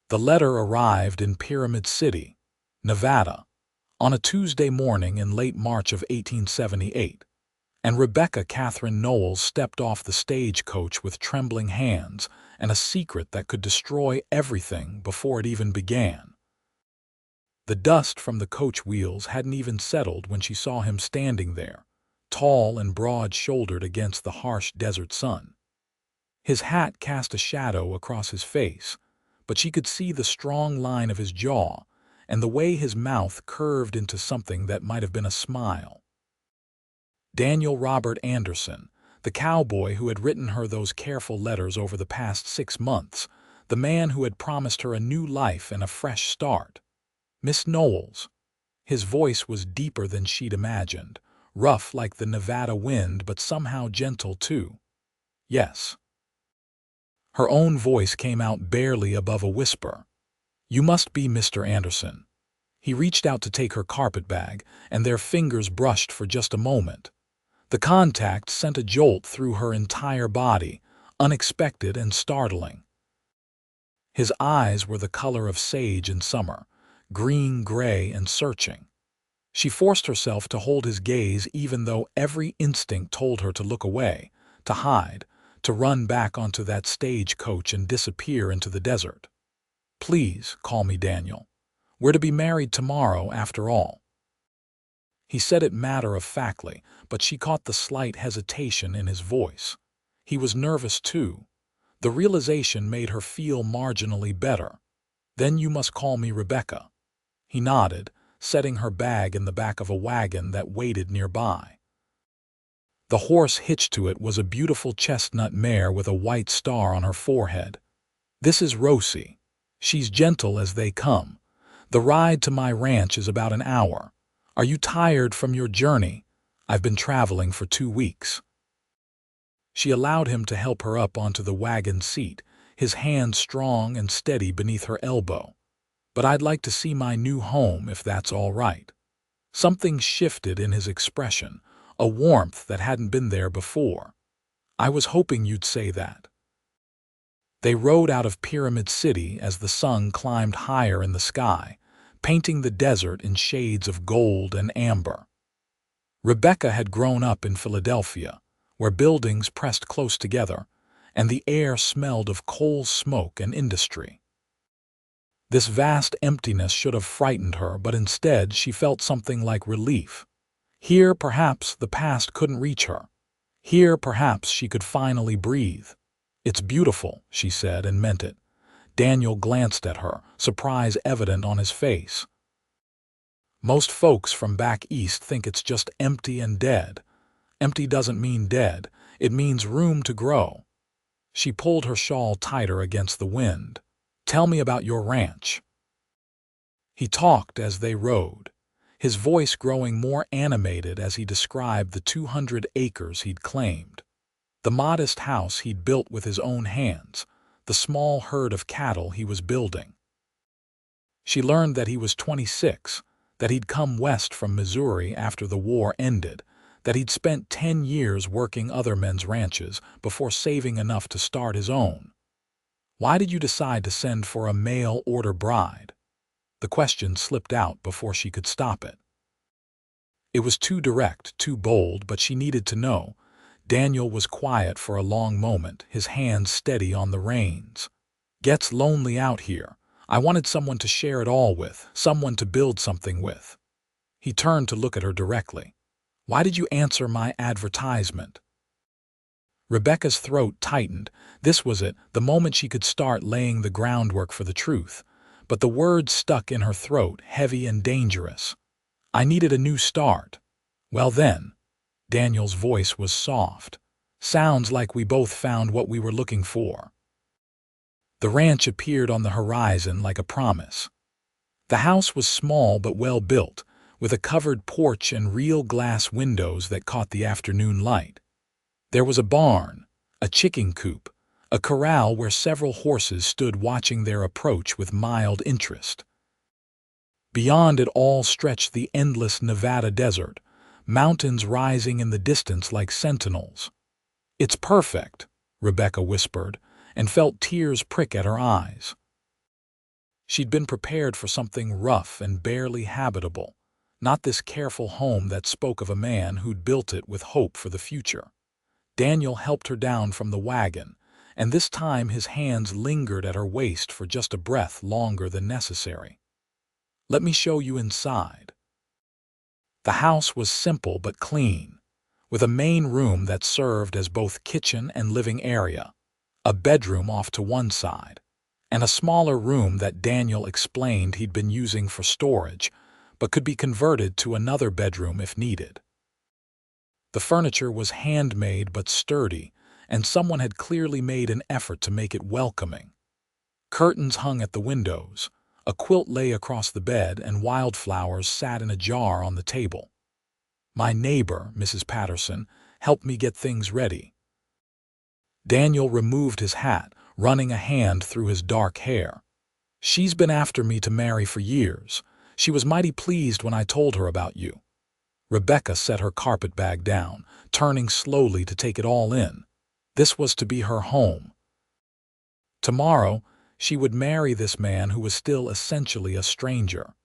The letter arrived in Pyramid City, Nevada, on a Tuesday morning in late March of 1878, and Rebecca Katherine Knowles stepped off the stagecoach with trembling hands and a secret that could destroy everything before it even began. The dust from the coach wheels hadn't even settled when she saw him standing there, tall and broad-shouldered against the harsh desert sun. His hat cast a shadow across his face, but she could see the strong line of his jaw and the way his mouth curved into something that might have been a smile. Daniel Robert Anderson, the cowboy who had written her those careful letters over the past 6 months, the man who had promised her a new life and a fresh start. Miss Knowles. His voice was deeper than she'd imagined, rough like the Nevada wind but somehow gentle too. Yes. Her own voice came out barely above a whisper. "You must be Mr. Anderson." He reached out to take her carpetbag, and their fingers brushed for just a moment. The contact sent a jolt through her entire body, unexpected and startling. His eyes were the color of sage in summer, green, gray, and searching. She forced herself to hold his gaze even though every instinct told her to look away, to hide, to run back onto that stagecoach and disappear into the desert. "Please, call me Daniel. We're to be married tomorrow, after all." He said it matter-of-factly, but she caught the slight hesitation in his voice. He was nervous too. The realization made her feel marginally better. "Then you must call me Rebecca." He nodded, setting her bag in the back of a wagon that waited nearby. The horse hitched to it was a beautiful chestnut mare with a white star on her forehead. "This is Rosie. She's gentle as they come. The ride to my ranch is about an hour. Are you tired from your journey? I've been traveling for 2 weeks." She allowed him to help her up onto the wagon seat, his hand strong and steady beneath her elbow. "But I'd like to see my new home, if that's all right." Something shifted in his expression, a warmth that hadn't been there before. "I was hoping you'd say that." They rode out of Pyramid City as the sun climbed higher in the sky, painting the desert in shades of gold and amber. Rebecca had grown up in Philadelphia, where buildings pressed close together, and the air smelled of coal smoke and industry. This vast emptiness should have frightened her, but instead she felt something like relief. Here, perhaps, the past couldn't reach her. Here, perhaps, she could finally breathe. "It's beautiful," she said, and meant it. Daniel glanced at her, surprise evident on his face. "Most folks from back east think it's just empty and dead." "Empty doesn't mean dead. It means room to grow." She pulled her shawl tighter against the wind. "Tell me about your ranch." He talked as they rode, his voice growing more animated as he described the 200 acres he'd claimed, the modest house he'd built with his own hands, the small herd of cattle he was building. She learned that he was 26, that he'd come west from Missouri after the war ended, that he'd spent 10 years working other men's ranches before saving enough to start his own. "Why did you decide to send for a mail-order bride?" The question slipped out before she could stop it. It was too direct, too bold, but she needed to know. Daniel was quiet for a long moment, his hands steady on the reins. "Gets lonely out here. I wanted someone to share it all with, someone to build something with." He turned to look at her directly. "Why did you answer my advertisement?" Rebecca's throat tightened. This was it, the moment she could start laying the groundwork for the truth. But the words stuck in her throat, heavy and dangerous. "I needed a new start." "Well then." Daniel's voice was soft. "Sounds like we both found what we were looking for." The ranch appeared on the horizon like a promise. The house was small but well built, with a covered porch and real glass windows that caught the afternoon light. There was a barn, a chicken coop, a corral where several horses stood watching their approach with mild interest. Beyond it all stretched the endless Nevada desert, mountains rising in the distance like sentinels. "It's perfect," Rebecca whispered, and felt tears prick at her eyes. She'd been prepared for something rough and barely habitable, not this careful home that spoke of a man who'd built it with hope for the future. Daniel helped her down from the wagon, and this time his hands lingered at her waist for just a breath longer than necessary. "Let me show you inside." The house was simple but clean, with a main room that served as both kitchen and living area, a bedroom off to one side, and a smaller room that Daniel explained he'd been using for storage, but could be converted to another bedroom if needed. The furniture was handmade but sturdy, and someone had clearly made an effort to make it welcoming. Curtains hung at the windows, a quilt lay across the bed, and wildflowers sat in a jar on the table. My neighbor, Mrs. Patterson, helped me get things ready. Daniel removed his hat, running a hand through his dark hair. "She's been after me to marry for years. She was mighty pleased when I told her about you." Rebecca set her carpetbag down, turning slowly to take it all in. This was to be her home. Tomorrow, she would marry this man who was still essentially a stranger.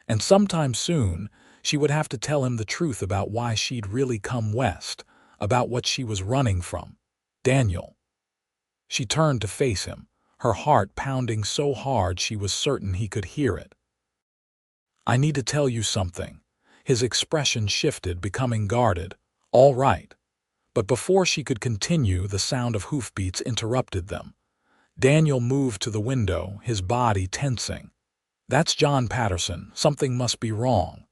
And sometime soon, she would have to tell him the truth about why she'd really come west, about what she was running from. Daniel. She turned to face him, her heart pounding so hard she was certain he could hear it. "I need to tell you something." His expression shifted, becoming guarded. "All right." But before she could continue, the sound of hoofbeats interrupted them. Daniel moved to the window, his body tensing. "That's John Patterson. Something must be wrong."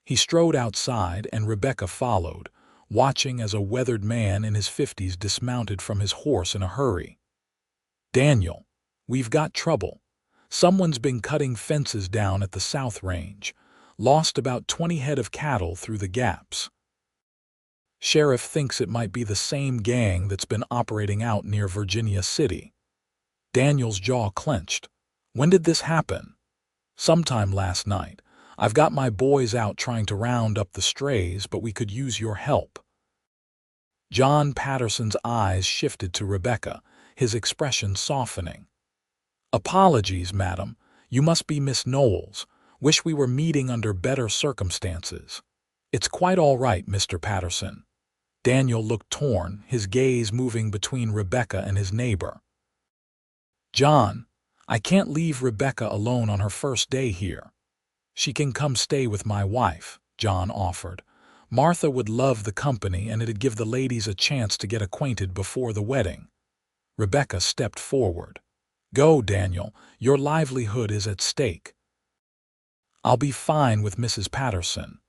He strode outside, and Rebecca followed, watching as a weathered man in his 50s dismounted from his horse in a hurry. "Daniel, we've got trouble. Someone's been cutting fences down at the South Range, lost about 20 head of cattle through the gaps. Sheriff thinks it might be the same gang that's been operating out near Virginia City." Daniel's jaw clenched. "When did this happen?" "Sometime last night. I've got my boys out trying to round up the strays, but we could use your help." John Patterson's eyes shifted to Rebecca, his expression softening. "Apologies, madam. You must be Miss Knowles. Wish we were meeting under better circumstances." "It's quite all right, Mr. Patterson." Daniel looked torn, his gaze moving between Rebecca and his neighbor. "John, I can't leave Rebecca alone on her first day here." "She can come stay with my wife," John offered. "Martha would love the company, and it'd give the ladies a chance to get acquainted before the wedding." Rebecca stepped forward. "Go, Daniel. Your livelihood is at stake." "I'll be fine with Mrs. Patterson."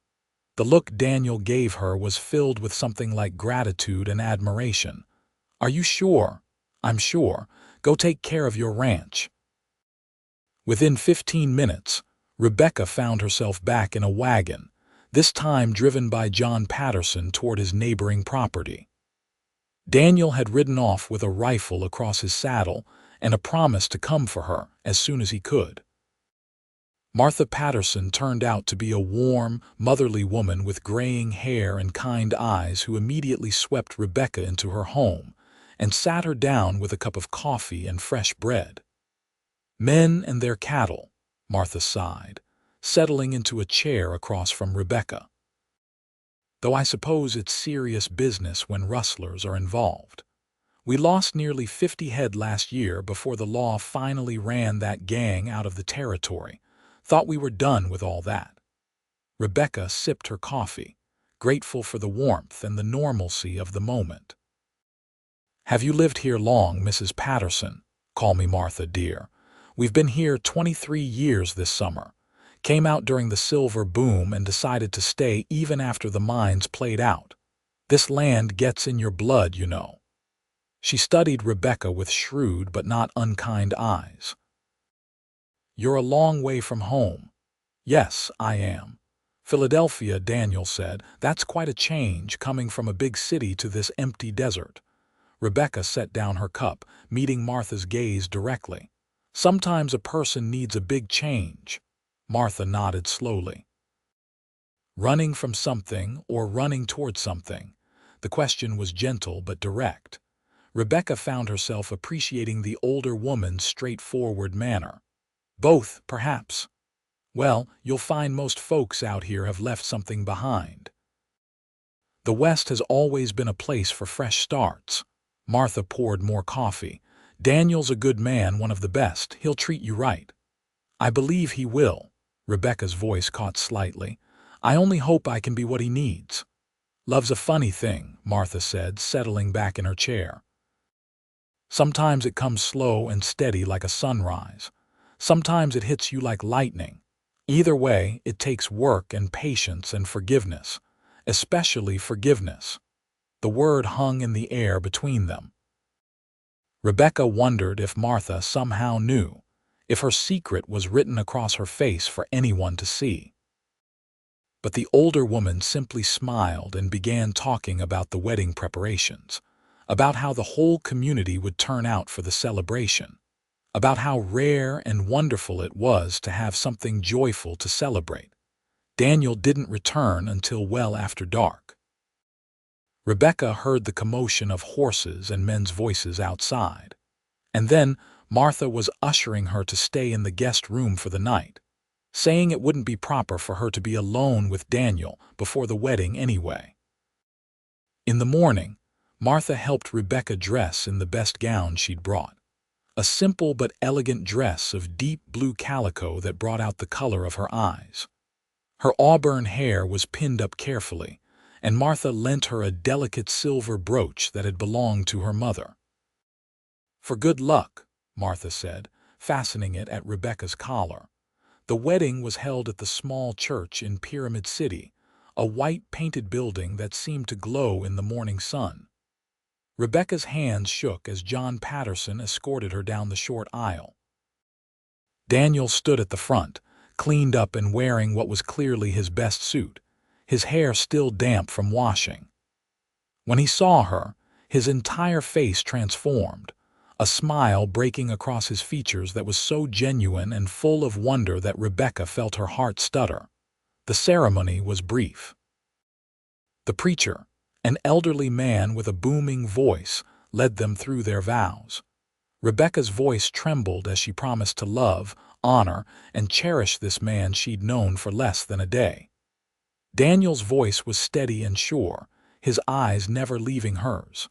The look Daniel gave her was filled with something like gratitude and admiration. "Are you sure?" "I'm sure. Go take care of your ranch." Within 15 minutes, Rebecca found herself back in a wagon, this time driven by John Patterson toward his neighboring property. Daniel had ridden off with a rifle across his saddle and a promise to come for her as soon as he could. Martha Patterson turned out to be a warm, motherly woman with graying hair and kind eyes who immediately swept Rebecca into her home and sat her down with a cup of coffee and fresh bread. "Men and their cattle," Martha sighed, settling into a chair across from Rebecca. "Though I suppose it's serious business when rustlers are involved. We lost nearly 50 head last year before the law finally ran that gang out of the territory. Thought we were done with all that." Rebecca sipped her coffee, grateful for the warmth and the normalcy of the moment. "Have you lived here long, Mrs. Patterson?" "Call me Martha, dear. We've been here 23 years this summer. Came out during the silver boom and decided to stay even after the mines played out. This land gets in your blood, you know." She studied Rebecca with shrewd but not unkind eyes. "You're a long way from home." "Yes, I am." "Philadelphia," Daniel said. "That's quite a change, coming from a big city to this empty desert." Rebecca set down her cup, meeting Martha's gaze directly. "Sometimes a person needs a big change." Martha nodded slowly. "Running from something or running toward something?" The question was gentle but direct. Rebecca found herself appreciating the older woman's straightforward manner. Both, perhaps. Well, you'll find most folks out here have left something behind. The West has always been a place for fresh starts. Martha poured more coffee. Daniel's a good man, one of the best. He'll treat you right. I believe he will. Rebecca's voice caught slightly. I only hope I can be what he needs. Love's a funny thing, Martha said, settling back in her chair. Sometimes it comes slow and steady like a sunrise. Sometimes it hits you like lightning. Either way, it takes work and patience and forgiveness, especially forgiveness. The word hung in the air between them. Rebecca wondered if Martha somehow knew, if her secret was written across her face for anyone to see. But the older woman simply smiled and began talking about the wedding preparations, about how the whole community would turn out for the celebration, about how rare and wonderful it was to have something joyful to celebrate. Daniel didn't return until well after dark. Rebecca heard the commotion of horses and men's voices outside. And then Martha was ushering her to stay in the guest room for the night, saying it wouldn't be proper for her to be alone with Daniel before the wedding anyway. In the morning, Martha helped Rebecca dress in the best gown she'd brought, a simple but elegant dress of deep blue calico that brought out the color of her eyes. Her auburn hair was pinned up carefully, and Martha lent her a delicate silver brooch that had belonged to her mother. For good luck, Martha said, fastening it at Rebecca's collar. The wedding was held at the small church in Pyramid City, a white-painted building that seemed to glow in the morning sun. Rebecca's hands shook as John Patterson escorted her down the short aisle. Daniel stood at the front, cleaned up and wearing what was clearly his best suit, his hair still damp from washing. When he saw her, his entire face transformed, a smile breaking across his features that was so genuine and full of wonder that Rebecca felt her heart stutter. The ceremony was brief. The preacher, an elderly man with a booming voice, led them through their vows. Rebecca's voice trembled as she promised to love, honor, and cherish this man she'd known for less than a day. Daniel's voice was steady and sure, his eyes never leaving hers.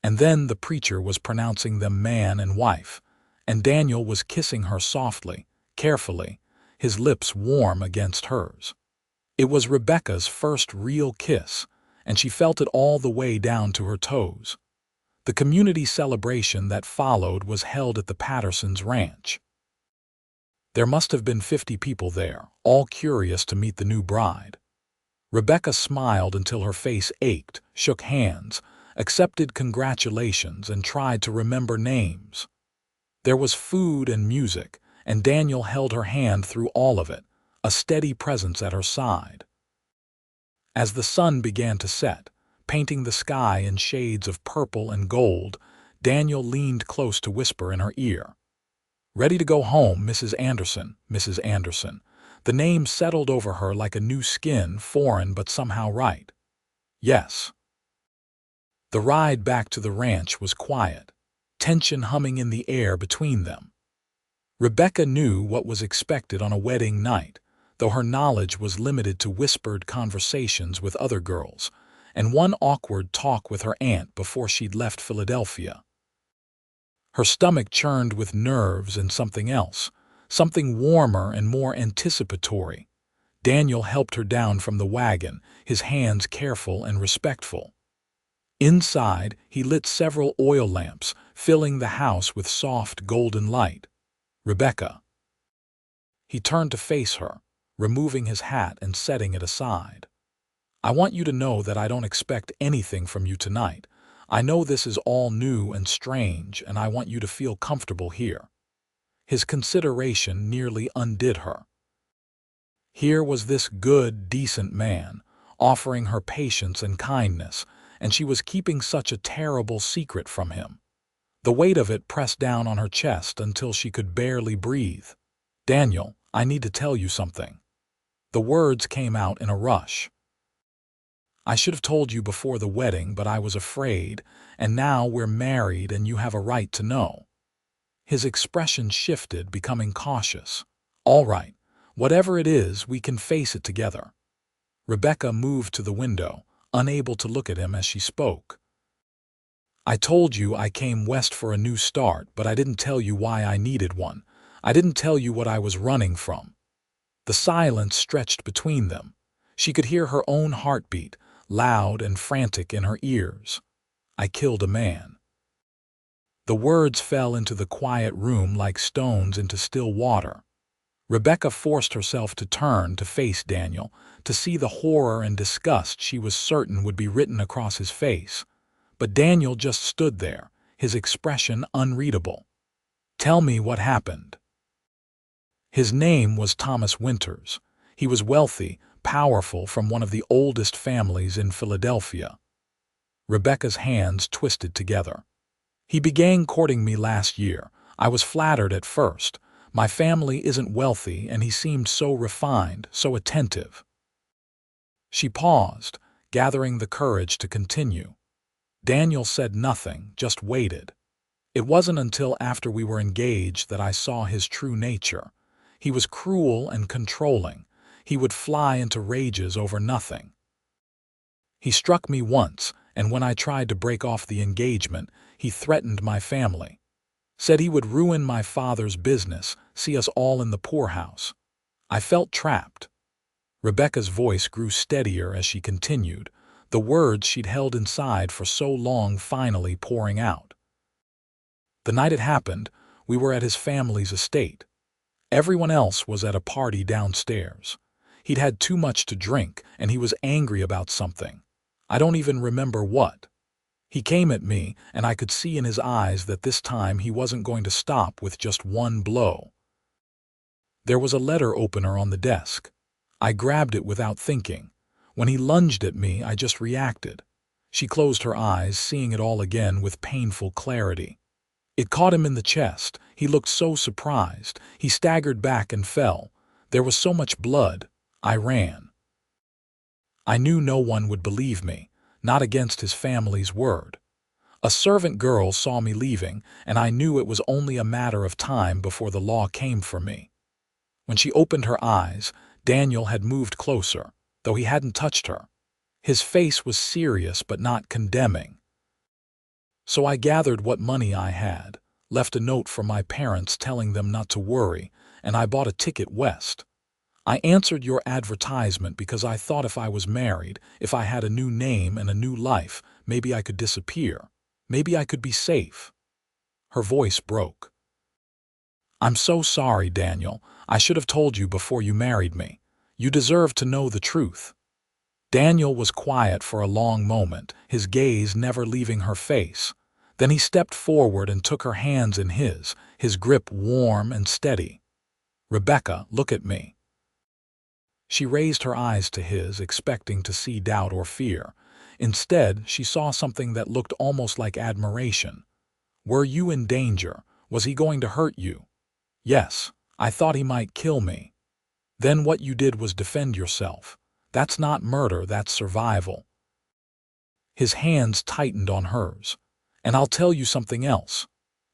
And then the preacher was pronouncing them man and wife, and Daniel was kissing her softly, carefully, his lips warm against hers. It was Rebecca's first real kiss, and she felt it all the way down to her toes. The community celebration that followed was held at the Pattersons' ranch. There must have been 50 people there, all curious to meet the new bride. Rebecca smiled until her face ached, shook hands, accepted congratulations, and tried to remember names. There was food and music, and Daniel held her hand through all of it, a steady presence at her side. As the sun began to set, painting the sky in shades of purple and gold, Daniel leaned close to whisper in her ear. "Ready to go home, Mrs. Anderson, Mrs. Anderson." The name settled over her like a new skin, foreign but somehow right. Yes. The ride back to the ranch was quiet, tension humming in the air between them. Rebecca knew what was expected on a wedding night, though her knowledge was limited to whispered conversations with other girls, and one awkward talk with her aunt before she'd left Philadelphia. Her stomach churned with nerves and something else, something warmer and more anticipatory. Daniel helped her down from the wagon, his hands careful and respectful. Inside, he lit several oil lamps, filling the house with soft golden light. "Rebecca." He turned to face her, removing his hat and setting it aside. "I want you to know that I don't expect anything from you tonight. I know this is all new and strange, and I want you to feel comfortable here." His consideration nearly undid her. Here was this good, decent man, offering her patience and kindness, and she was keeping such a terrible secret from him. The weight of it pressed down on her chest until she could barely breathe. "Daniel, I need to tell you something." The words came out in a rush. "I should have told you before the wedding, but I was afraid, and now we're married and you have a right to know." His expression shifted, becoming cautious. "All right, whatever it is, we can face it together." Rebecca moved to the window, unable to look at him as she spoke. "I told you I came west for a new start, but I didn't tell you why I needed one. I didn't tell you what I was running from." The silence stretched between them. She could hear her own heartbeat, loud and frantic in her ears. "I killed a man." The words fell into the quiet room like stones into still water. Rebecca forced herself to turn to face Daniel, to see the horror and disgust she was certain would be written across his face. But Daniel just stood there, his expression unreadable. "Tell me what happened." His name was Thomas Winters. He was wealthy, powerful, from one of the oldest families in Philadelphia. Rebecca's hands twisted together. "He began courting me last year. I was flattered at first. My family isn't wealthy, and he seemed so refined, so attentive." She paused, gathering the courage to continue. Daniel said nothing, just waited. "It wasn't until after we were engaged that I saw his true nature. He was cruel and controlling. He would fly into rages over nothing. He struck me once, and when I tried to break off the engagement, he threatened my family. Said he would ruin my father's business, see us all in the poorhouse. I felt trapped." Rebecca's voice grew steadier as she continued, the words she'd held inside for so long finally pouring out. "The night it happened, we were at his family's estate. Everyone else was at a party downstairs. He'd had too much to drink, and he was angry about something. I don't even remember what. He came at me, and I could see in his eyes that this time he wasn't going to stop with just one blow. There was a letter opener on the desk. I grabbed it without thinking. When he lunged at me, I just reacted." She closed her eyes, seeing it all again with painful clarity. "It caught him in the chest. He looked so surprised. He staggered back and fell. There was so much blood. I ran. I knew no one would believe me, not against his family's word. A servant girl saw me leaving, and I knew it was only a matter of time before the law came for me." When she opened her eyes, Daniel had moved closer, though he hadn't touched her. His face was serious but not condemning. "So I gathered what money I had, left a note for my parents telling them not to worry, and I bought a ticket west. I answered your advertisement because I thought if I was married, if I had a new name and a new life, maybe I could disappear. Maybe I could be safe." Her voice broke. "I'm so sorry, Daniel. I should have told you before you married me. You deserve to know the truth." Daniel was quiet for a long moment, his gaze never leaving her face. Then he stepped forward and took her hands in his grip warm and steady. "Rebecca, look at me." She raised her eyes to his, expecting to see doubt or fear. Instead, she saw something that looked almost like admiration. "Were you in danger? Was he going to hurt you?" "Yes, I thought he might kill me." "Then what you did was defend yourself. That's not murder, that's survival." His hands tightened on hers. "And I'll tell you something else.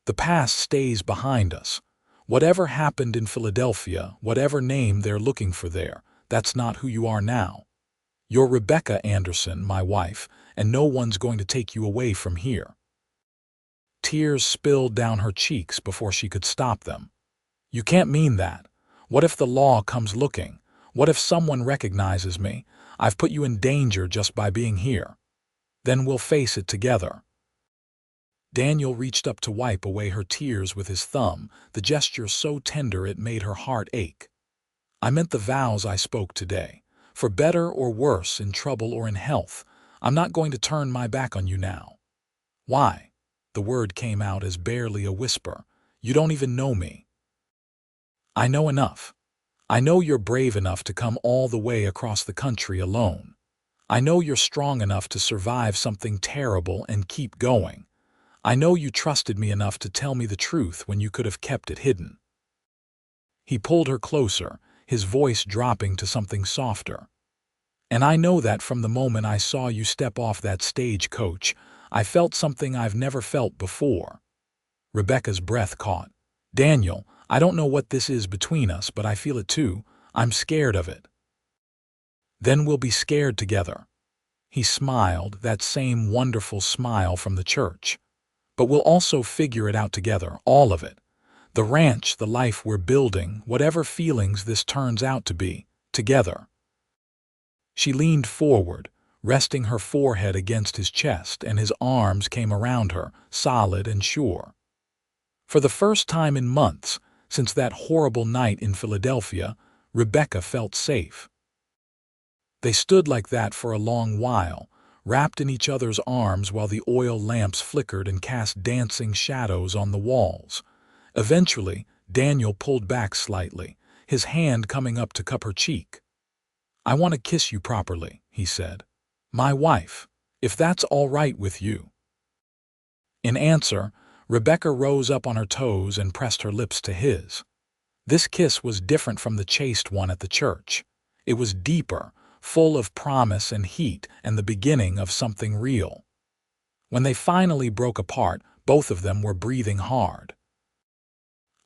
The past stays behind us. Whatever happened in Philadelphia, whatever name they're looking for there, that's not who you are now. You're Rebecca Anderson, my wife, and no one's going to take you away from here." Tears spilled down her cheeks before she could stop them. "You can't mean that. What if the law comes looking? What if someone recognizes me? I've put you in danger just by being here. Then we'll face it together." Daniel reached up to wipe away her tears with his thumb, the gesture so tender it made her heart ache. "I meant the vows I spoke today. For better or worse, in trouble or in health, I'm not going to turn my back on you now." "Why?" The word came out as barely a whisper. "You don't even know me." "I know enough. I know you're brave enough to come all the way across the country alone. I know you're strong enough to survive something terrible and keep going. I know you trusted me enough to tell me the truth when you could have kept it hidden." He pulled her closer, his voice dropping to something softer. "And I know that from the moment I saw you step off that stagecoach, I felt something I've never felt before." Rebecca's breath caught. "Daniel, I don't know what this is between us, but I feel it too. I'm scared of it." "Then we'll be scared together." He smiled, that same wonderful smile from the church. "But we'll also figure it out together, all of it. The ranch, the life we're building, whatever feelings this turns out to be, together." She leaned forward, resting her forehead against his chest, and his arms came around her, solid and sure. For the first time in months, since that horrible night in Philadelphia, Rebecca felt safe. They stood like that for a long while, wrapped in each other's arms while the oil lamps flickered and cast dancing shadows on the walls. Eventually, Daniel pulled back slightly, his hand coming up to cup her cheek. "I want to kiss you properly," he said. "My wife, if that's all right with you." In answer, Rebecca rose up on her toes and pressed her lips to his. This kiss was different from the chaste one at the church. It was deeper, full of promise and heat, and the beginning of something real. When they finally broke apart, both of them were breathing hard.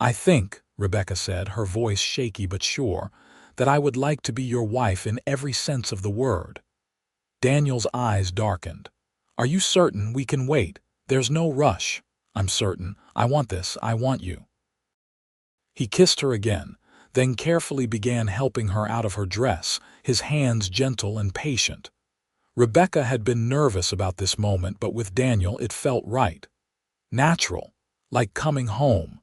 "I think," Rebecca said, her voice shaky but sure, "that I would like to be your wife in every sense of the word." Daniel's eyes darkened. "Are you certain we can wait? There's no rush." "I'm certain. I want this. I want you." He kissed her again, then carefully began helping her out of her dress, his hands gentle and patient. Rebecca had been nervous about this moment, but with Daniel it felt right. Natural, like coming home.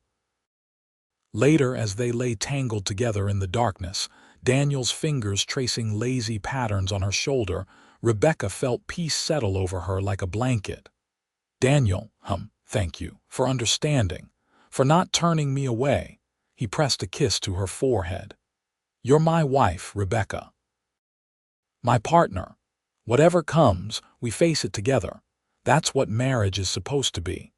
Later, as they lay tangled together in the darkness, Daniel's fingers tracing lazy patterns on her shoulder, Rebecca felt peace settle over her like a blanket. "Daniel, thank you, for understanding, for not turning me away." He pressed a kiss to her forehead. "You're my wife, Rebecca. My partner. Whatever comes, we face it together. That's what marriage is supposed to be."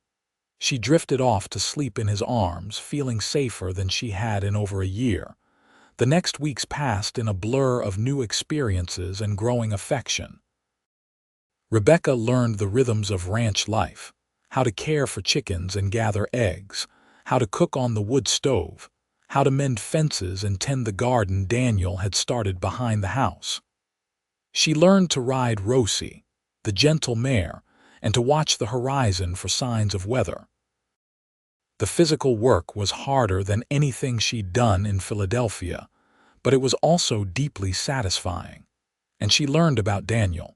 She drifted off to sleep in his arms, feeling safer than she had in over a year. The next weeks passed in a blur of new experiences and growing affection. Rebecca learned the rhythms of ranch life, how to care for chickens and gather eggs, how to cook on the wood stove, how to mend fences and tend the garden Daniel had started behind the house. She learned to ride Rosie, the gentle mare, and to watch the horizon for signs of weather. The physical work was harder than anything she'd done in Philadelphia, but it was also deeply satisfying. And she learned about Daniel.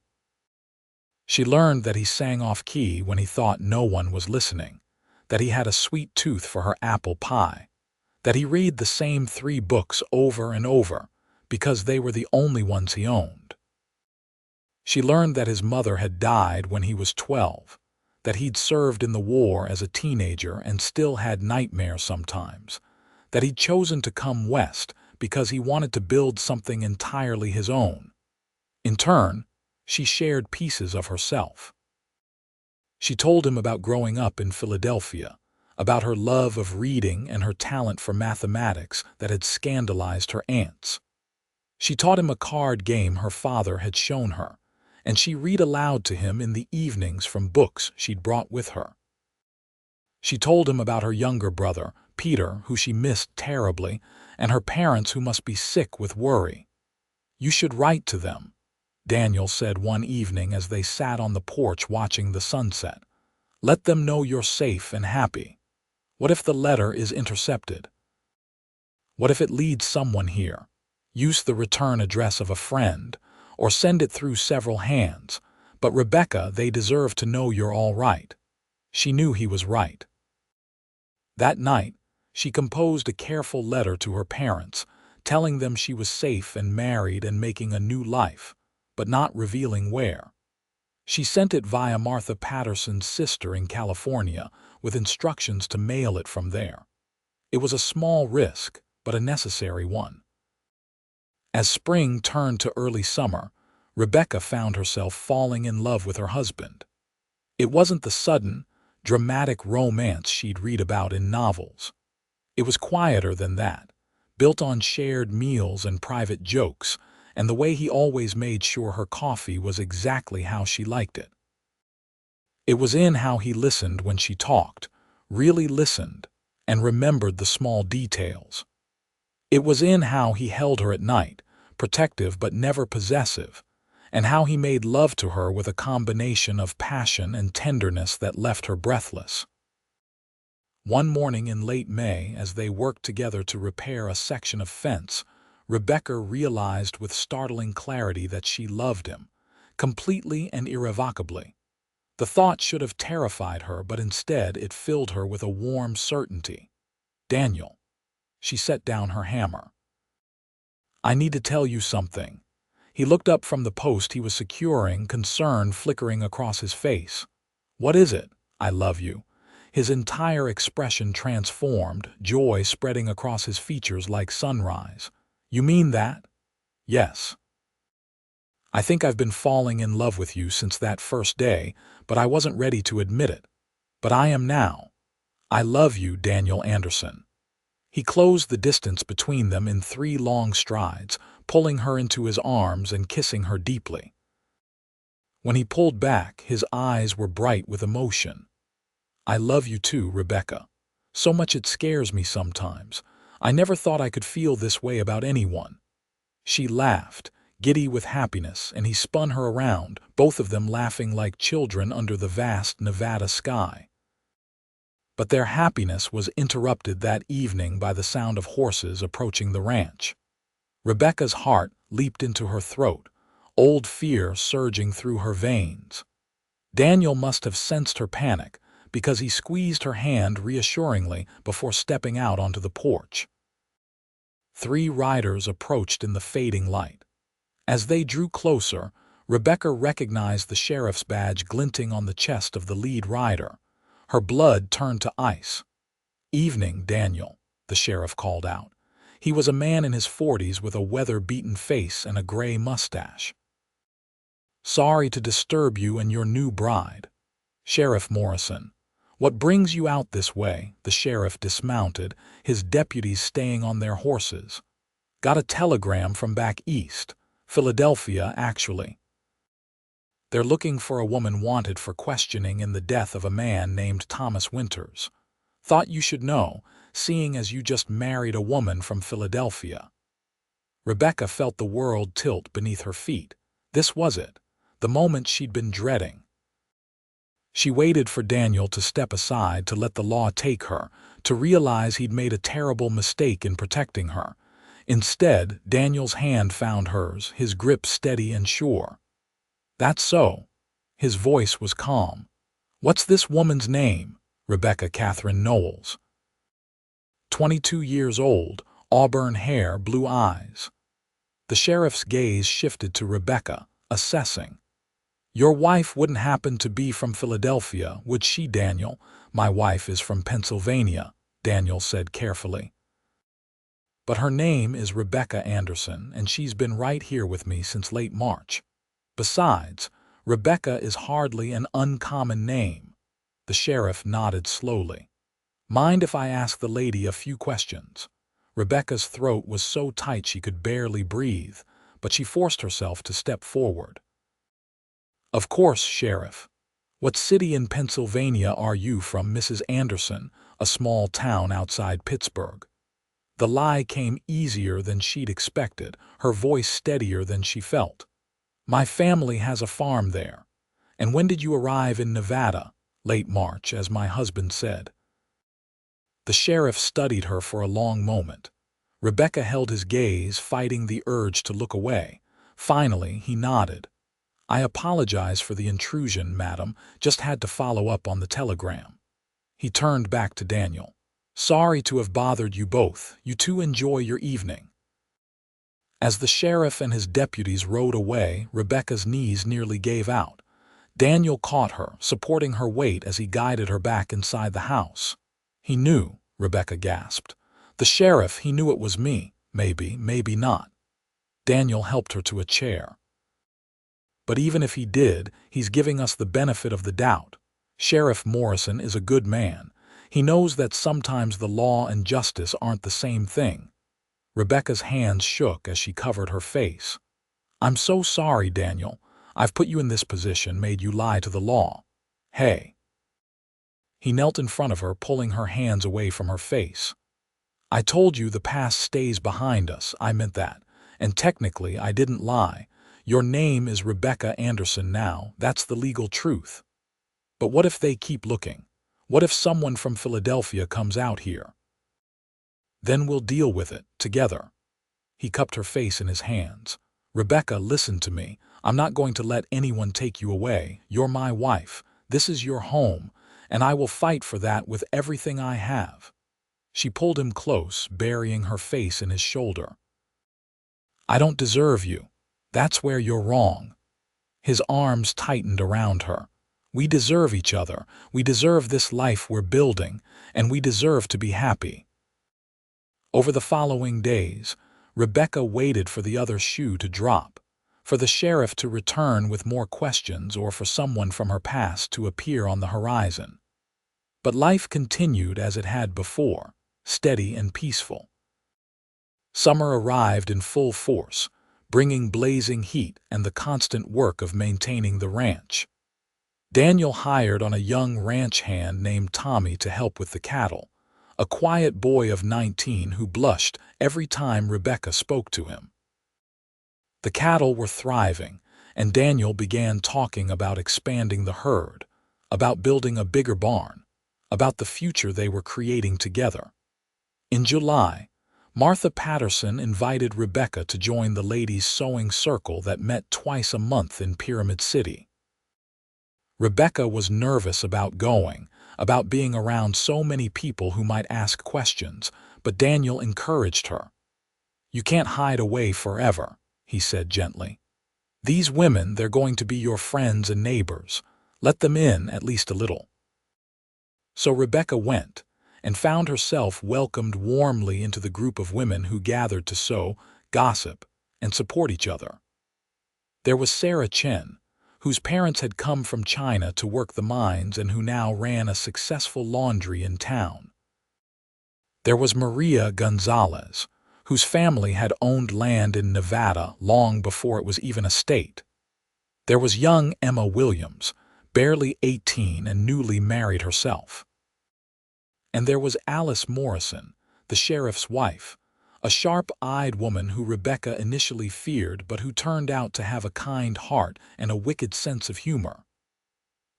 She learned that he sang off-key when he thought no one was listening, that he had a sweet tooth for her apple pie, that he read the same 3 books over and over because they were the only ones he owned. She learned that his mother had died when he was 12, that he'd served in the war as a teenager and still had nightmares sometimes, that he'd chosen to come west because he wanted to build something entirely his own. In turn, she shared pieces of herself. She told him about growing up in Philadelphia, about her love of reading and her talent for mathematics that had scandalized her aunts. She taught him a card game her father had shown her, and she read aloud to him in the evenings from books she'd brought with her. She told him about her younger brother, Peter, who she missed terribly, and her parents who must be sick with worry. "You should write to them," Daniel said one evening as they sat on the porch watching the sunset. "Let them know you're safe and happy. What if the letter is intercepted? What if it leads someone here? Use the return address of a friend, or send it through several hands. But Rebecca, they deserve to know you're all right." She knew he was right. That night, she composed a careful letter to her parents, telling them she was safe and married and making a new life, but not revealing where. She sent it via Martha Patterson's sister in California, with instructions to mail it from there. It was a small risk, but a necessary one. As spring turned to early summer, Rebecca found herself falling in love with her husband. It wasn't the sudden, dramatic romance she'd read about in novels. It was quieter than that, built on shared meals and private jokes, and the way he always made sure her coffee was exactly how she liked it. It was in how he listened when she talked, really listened, and remembered the small details. It was in how he held her at night, protective but never possessive, and how he made love to her with a combination of passion and tenderness that left her breathless. One morning in late May, as they worked together to repair a section of fence, Rebecca realized with startling clarity that she loved him, completely and irrevocably. The thought should have terrified her, but instead it filled her with a warm certainty. "Daniel." She set down her hammer. "I need to tell you something." He looked up from the post he was securing, concern flickering across his face. "What is it?" "I love you." His entire expression transformed, joy spreading across his features like sunrise. "You mean that?" "Yes. I think I've been falling in love with you since that first day, but I wasn't ready to admit it. But I am now. I love you, Daniel Anderson." He closed the distance between them in 3 long strides, pulling her into his arms and kissing her deeply. When he pulled back, his eyes were bright with emotion. "I love you too, Rebecca. So much it scares me sometimes. I never thought I could feel this way about anyone." She laughed, giddy with happiness, and he spun her around, both of them laughing like children under the vast Nevada sky. But their happiness was interrupted that evening by the sound of horses approaching the ranch. Rebecca's heart leaped into her throat, old fear surging through her veins. Daniel must have sensed her panic, because he squeezed her hand reassuringly before stepping out onto the porch. 3 riders approached in the fading light. As they drew closer, Rebecca recognized the sheriff's badge glinting on the chest of the lead rider. Her blood turned to ice. "Evening, Daniel," the sheriff called out. He was a man in his 40s with a weather-beaten face and a gray mustache. "Sorry to disturb you and your new bride." "Sheriff Morrison, what brings you out this way?" The sheriff dismounted, his deputies staying on their horses. "Got a telegram from back east. Philadelphia, actually. They're looking for a woman wanted for questioning in the death of a man named Thomas Winters. Thought you should know, seeing as you just married a woman from Philadelphia." Rebecca felt the world tilt beneath her feet. This was it, the moment she'd been dreading. She waited for Daniel to step aside to let the law take her, to realize he'd made a terrible mistake in protecting her. Instead, Daniel's hand found hers, his grip steady and sure. "That's so." His voice was calm. "What's this woman's name?" "Rebecca Katherine Knowles." 22 years old, auburn hair, blue eyes. The sheriff's gaze shifted to Rebecca, assessing. "Your wife wouldn't happen to be from Philadelphia, would she, Daniel?" "My wife is from Pennsylvania," Daniel said carefully. "But her name is Rebecca Anderson, and she's been right here with me since late March. Besides, Rebecca is hardly an uncommon name." The sheriff nodded slowly. "Mind if I ask the lady a few questions?" Rebecca's throat was so tight she could barely breathe, but she forced herself to step forward. "Of course, Sheriff. What city in Pennsylvania are you from, Mrs. Anderson?" "A small town outside Pittsburgh." The lie came easier than she'd expected, her voice steadier than she felt. "My family has a farm there." "And when did you arrive in Nevada?" "Late March, as my husband said." The sheriff studied her for a long moment. Rebecca held his gaze, fighting the urge to look away. Finally, he nodded. "I apologize for the intrusion, madam. Just had to follow up on the telegram." He turned back to Daniel. "Sorry to have bothered you both. You two enjoy your evening." As the sheriff and his deputies rode away, Rebecca's knees nearly gave out. Daniel caught her, supporting her weight as he guided her back inside the house. "He knew," Rebecca gasped. "The sheriff, he knew it was me. Maybe, maybe not." Daniel helped her to a chair. "But even if he did, he's giving us the benefit of the doubt. Sheriff Morrison is a good man. He knows that sometimes the law and justice aren't the same thing." Rebecca's hands shook as she covered her face. "I'm so sorry, Daniel. I've put you in this position, made you lie to the law." "Hey." He knelt in front of her, pulling her hands away from her face. "I told you the past stays behind us. I meant that. And technically, I didn't lie. Your name is Rebecca Anderson now. That's the legal truth. But what if they keep looking? What if someone from Philadelphia comes out here? Then we'll deal with it, together." He cupped her face in his hands. "Rebecca, listen to me. I'm not going to let anyone take you away. You're my wife. This is your home, and I will fight for that with everything I have." She pulled him close, burying her face in his shoulder. "I don't deserve you. That's where you're wrong." His arms tightened around her. "We deserve each other. We deserve this life we're building, and we deserve to be happy." Over the following days, Rebecca waited for the other shoe to drop, for the sheriff to return with more questions, or for someone from her past to appear on the horizon. But life continued as it had before, steady and peaceful. Summer arrived in full force, bringing blazing heat and the constant work of maintaining the ranch. Daniel hired on a young ranch hand named Tommy to help with the cattle, a quiet boy of 19 who blushed every time Rebecca spoke to him. The cattle were thriving, and Daniel began talking about expanding the herd, about building a bigger barn, about the future they were creating together. In July, Martha Patterson invited Rebecca to join the ladies' sewing circle that met twice a month in Pyramid City. Rebecca was nervous about going, about being around so many people who might ask questions, but Daniel encouraged her. "You can't hide away forever," he said gently. "These women, they're going to be your friends and neighbors. Let them in at least a little." So Rebecca went, and found herself welcomed warmly into the group of women who gathered to sew, gossip, and support each other. There was Sarah Chen, whose parents had come from China to work the mines and who now ran a successful laundry in town. There was Maria Gonzalez, whose family had owned land in Nevada long before it was even a state. There was young Emma Williams, barely 18 and newly married herself. And there was Alice Morrison, the sheriff's wife, a sharp-eyed woman who Rebecca initially feared but who turned out to have a kind heart and a wicked sense of humor.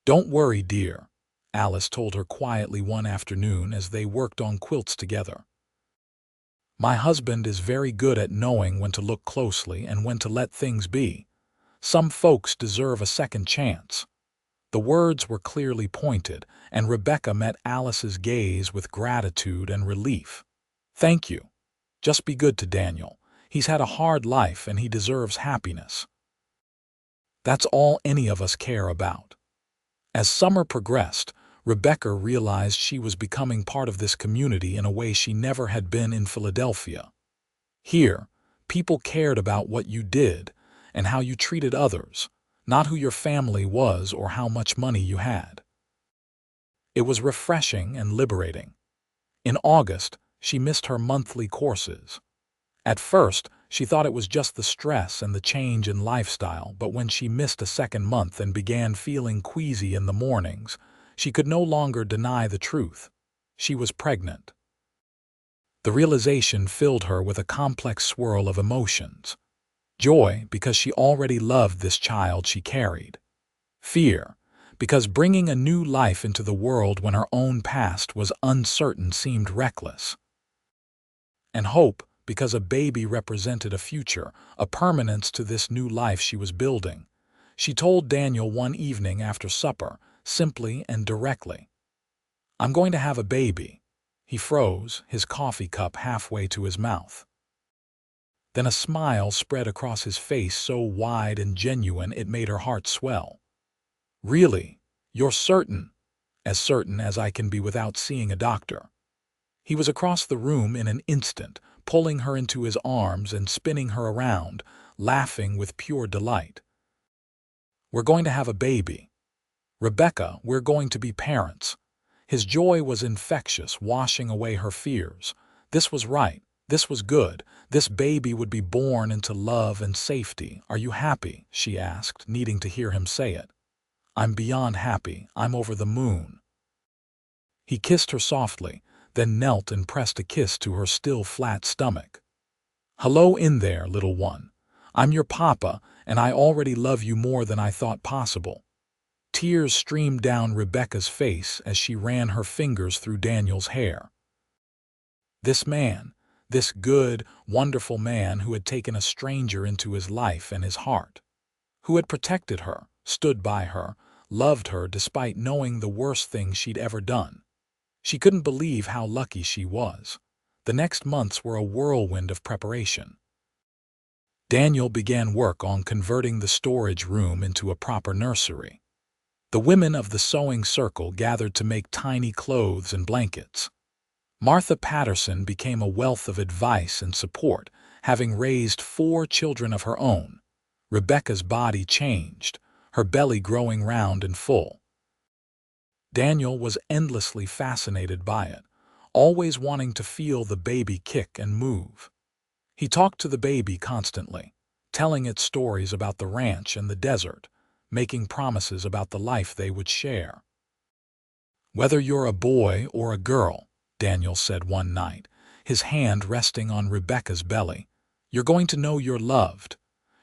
"Don't worry, dear," Alice told her quietly one afternoon as they worked on quilts together. "My husband is very good at knowing when to look closely and when to let things be. Some folks deserve a second chance." The words were clearly pointed, and Rebecca met Alice's gaze with gratitude and relief. "Thank you. Just be good to Daniel. He's had a hard life and he deserves happiness." That's all any of us care about. As summer progressed, Rebecca realized she was becoming part of this community in a way she never had been in Philadelphia. Here, people cared about what you did and how you treated others, not who your family was or how much money you had. It was refreshing and liberating. In August, she missed her monthly courses. At first, she thought it was just the stress and the change in lifestyle, but when she missed a second month and began feeling queasy in the mornings, she could no longer deny the truth. She was pregnant. The realization filled her with a complex swirl of emotions. Joy, because she already loved this child she carried. Fear, because bringing a new life into the world when her own past was uncertain seemed reckless. And hope, because a baby represented a future, a permanence to this new life she was building. She told Daniel one evening after supper, simply and directly, "I'm going to have a baby." He froze, his coffee cup halfway to his mouth. Then a smile spread across his face so wide and genuine it made her heart swell. "Really? You're certain?" "As certain as I can be without seeing a doctor." He was across the room in an instant, pulling her into his arms and spinning her around, laughing with pure delight. "We're going to have a baby. Rebecca, we're going to be parents." His joy was infectious, washing away her fears. This was right. This was good. This baby would be born into love and safety. "Are you happy?" she asked, needing to hear him say it. "I'm beyond happy. I'm over the moon." He kissed her softly, then knelt and pressed a kiss to her still flat stomach. "Hello in there, little one. I'm your papa, and I already love you more than I thought possible." Tears streamed down Rebecca's face as she ran her fingers through Daniel's hair. This man, this good, wonderful man who had taken a stranger into his life and his heart, who had protected her, stood by her, loved her despite knowing the worst thing she'd ever done. She couldn't believe how lucky she was. The next months were a whirlwind of preparation. Daniel began work on converting the storage room into a proper nursery. The women of the sewing circle gathered to make tiny clothes and blankets. Martha Patterson became a wealth of advice and support, having raised 4 children of her own. Rebecca's body changed, her belly growing round and full. Daniel was endlessly fascinated by it, always wanting to feel the baby kick and move. He talked to the baby constantly, telling it stories about the ranch and the desert, making promises about the life they would share. "Whether you're a boy or a girl," Daniel said one night, his hand resting on Rebecca's belly, "you're going to know you're loved.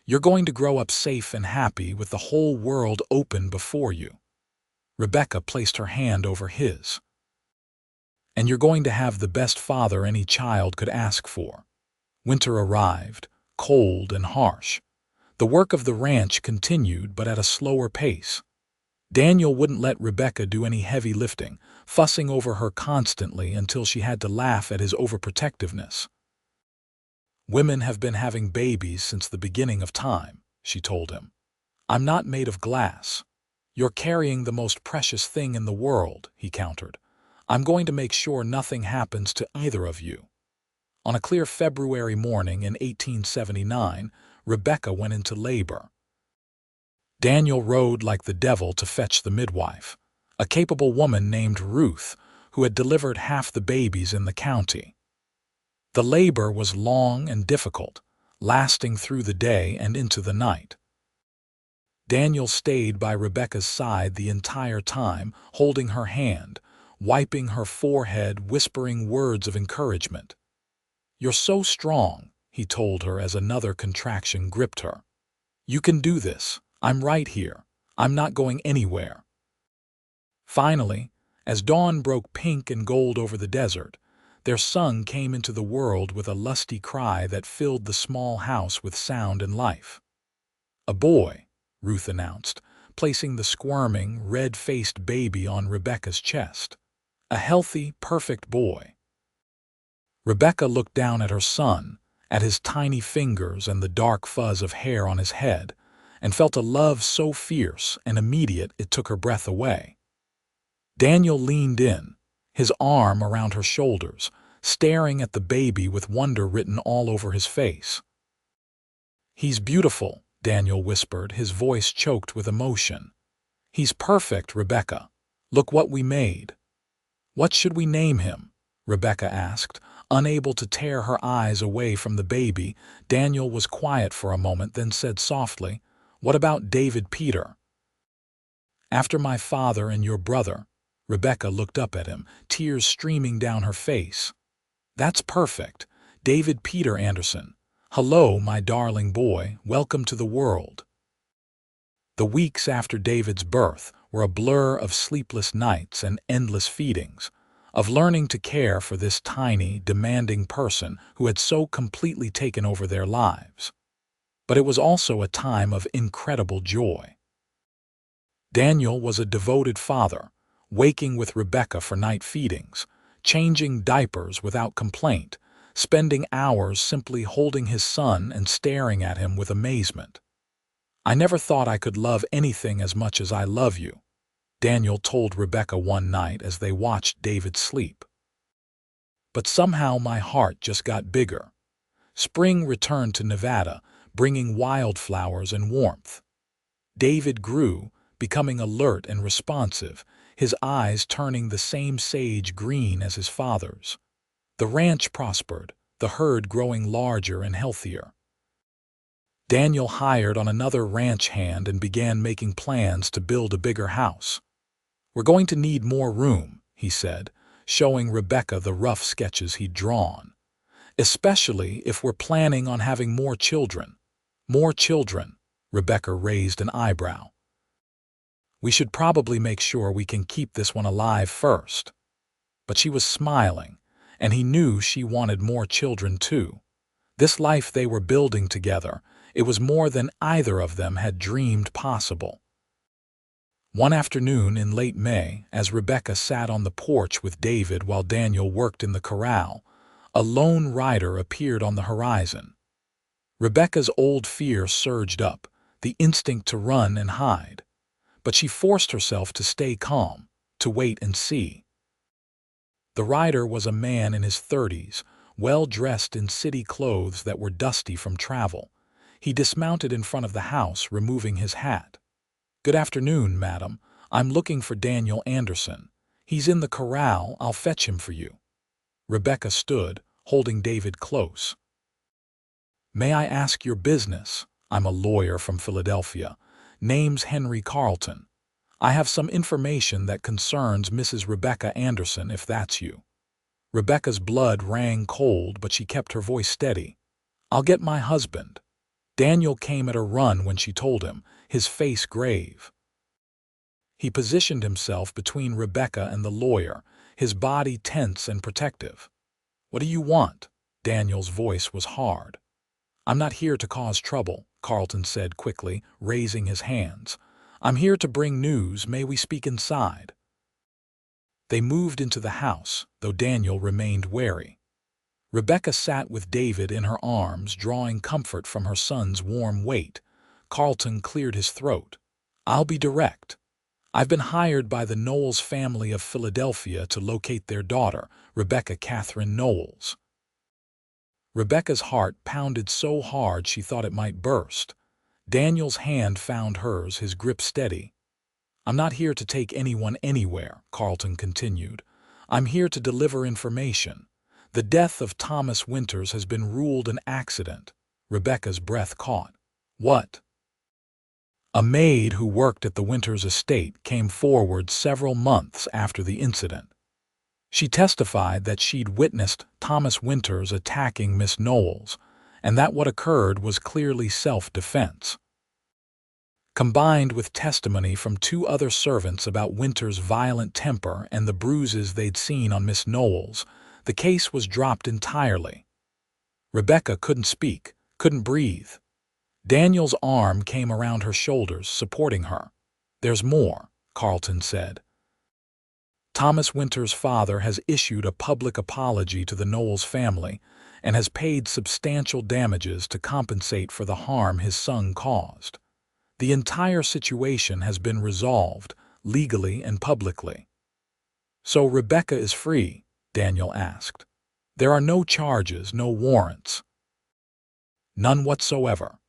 You're going to grow up safe and happy with the whole world open before you." Rebecca placed her hand over his. "And you're going to have the best father any child could ask for." Winter arrived, cold and harsh. The work of the ranch continued, but at a slower pace. Daniel wouldn't let Rebecca do any heavy lifting, fussing over her constantly until she had to laugh at his overprotectiveness. "Women have been having babies since the beginning of time," she told him. "I'm not made of glass." "You're carrying the most precious thing in the world," he countered. "I'm going to make sure nothing happens to either of you." On a clear February morning in 1879, Rebecca went into labor. Daniel rode like the devil to fetch the midwife, a capable woman named Ruth, who had delivered half the babies in the county. The labor was long and difficult, lasting through the day and into the night. Daniel stayed by Rebecca's side the entire time, holding her hand, wiping her forehead, whispering words of encouragement. "You're so strong," he told her as another contraction gripped her. "You can do this. I'm right here. I'm not going anywhere." Finally, as dawn broke pink and gold over the desert, their son came into the world with a lusty cry that filled the small house with sound and life. "A boy," Ruth announced, placing the squirming, red-faced baby on Rebecca's chest. "A healthy, perfect boy." Rebecca looked down at her son, at his tiny fingers and the dark fuzz of hair on his head, and felt a love so fierce and immediate it took her breath away. Daniel leaned in, his arm around her shoulders, staring at the baby with wonder written all over his face. "He's beautiful," Daniel whispered, his voice choked with emotion. "He's perfect, Rebecca. Look what we made." "What should we name him?" Rebecca asked. Unable to tear her eyes away from the baby, Daniel was quiet for a moment, then said softly, "What about David Peter?" "After my father and your brother." Rebecca looked up at him, tears streaming down her face. "That's perfect. David Peter Anderson. Hello, my darling boy. Welcome to the world." The weeks after David's birth were a blur of sleepless nights and endless feedings, of learning to care for this tiny, demanding person who had so completely taken over their lives. But it was also a time of incredible joy. Daniel was a devoted father, waking with Rebecca for night feedings, changing diapers without complaint, spending hours simply holding his son and staring at him with amazement. "I never thought I could love anything as much as I love you," Daniel told Rebecca one night as they watched David sleep. "But somehow my heart just got bigger." Spring returned to Nevada, bringing wildflowers and warmth. David grew, becoming alert and responsive, his eyes turning the same sage green as his father's. The ranch prospered, the herd growing larger and healthier. Daniel hired on another ranch hand and began making plans to build a bigger house. "We're going to need more room," he said, showing Rebecca the rough sketches he'd drawn. "Especially if we're planning on having more children." "More children?" Rebecca raised an eyebrow. "We should probably make sure we can keep this one alive first." But she was smiling, and he knew she wanted more children too. This life they were building together, it was more than either of them had dreamed possible. One afternoon in late May, as Rebecca sat on the porch with David while Daniel worked in the corral, a lone rider appeared on the horizon. Rebecca's old fear surged up, the instinct to run and hide. But she forced herself to stay calm, to wait and see. The rider was a man in his 30s, well dressed in city clothes that were dusty from travel. He dismounted in front of the house, removing his hat. "Good afternoon, madam. I'm looking for Daniel Anderson. He's in the corral. I'll fetch him for you." Rebecca stood, holding David close. "May I ask your business?" "I'm a lawyer from Philadelphia. Name's Henry Carlton. I have some information that concerns Mrs. Rebecca Anderson, if that's you." Rebecca's blood rang cold, but she kept her voice steady. "I'll get my husband." Daniel came at a run when she told him, his face grave. He positioned himself between Rebecca and the lawyer, his body tense and protective. "What do you want?" Daniel's voice was hard. "I'm not here to cause trouble," Carlton said quickly, raising his hands. "I'm here to bring news. May we speak inside?" They moved into the house, though Daniel remained wary. Rebecca sat with David in her arms, drawing comfort from her son's warm weight. Carlton cleared his throat. "I'll be direct. I've been hired by the Knowles family of Philadelphia to locate their daughter, Rebecca Katherine Knowles." Rebecca's heart pounded so hard she thought it might burst. Daniel's hand found hers, his grip steady. "I'm not here to take anyone anywhere," Carlton continued. "I'm here to deliver information. The death of Thomas Winters has been ruled an accident." Rebecca's breath caught. "What?" "A maid who worked at the Winters estate came forward several months after the incident. She testified that she'd witnessed Thomas Winters attacking Miss Knowles, and that what occurred was clearly self-defense. Combined with testimony from two other servants about Winters' violent temper and the bruises they'd seen on Miss Knowles, the case was dropped entirely." Rebecca couldn't speak, couldn't breathe. Daniel's arm came around her shoulders, supporting her. "There's more," Carlton said. "Thomas Winters' father has issued a public apology to the Knowles family and has paid substantial damages to compensate for the harm his son caused. The entire situation has been resolved, legally and publicly." "So Rebecca is free?" Daniel asked. "There are no charges, no warrants?" "None whatsoever.